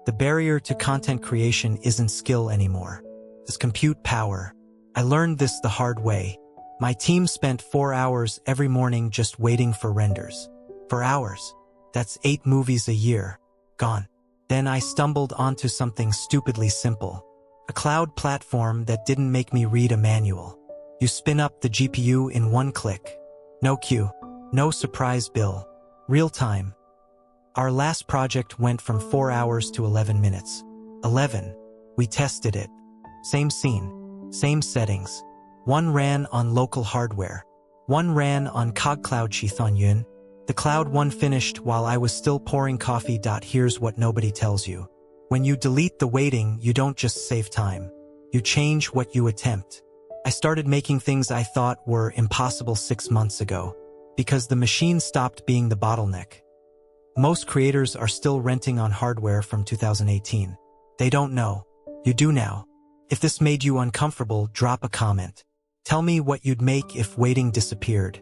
The barrier to content creation isn't skill anymore. It's compute power. I learned this the hard way. My team spent 4 hours every morning just waiting for renders. 4 hours. That's 8 movies a year. Gone. Then I stumbled onto something stupidly simple. A cloud platform that didn't make me read a manual. You spin up the GPU in 1 click. No queue. No surprise bill. Real time. Our last project went from 4 hours to 11 minutes. 11. We tested it. Same scene. Same settings. One ran on local hardware. One ran on CogCloud QisuanAI. The cloud one finished while I was still pouring coffee. Here's what nobody tells you. When you delete the waiting, you don't just save time. You change what you attempt. I started making things I thought were impossible 6 months ago, because the machine stopped being the bottleneck. Most creators are still renting on hardware from 2018. They don't know. You do now. If this made you uncomfortable, drop a comment. Tell me what you'd make if waiting disappeared.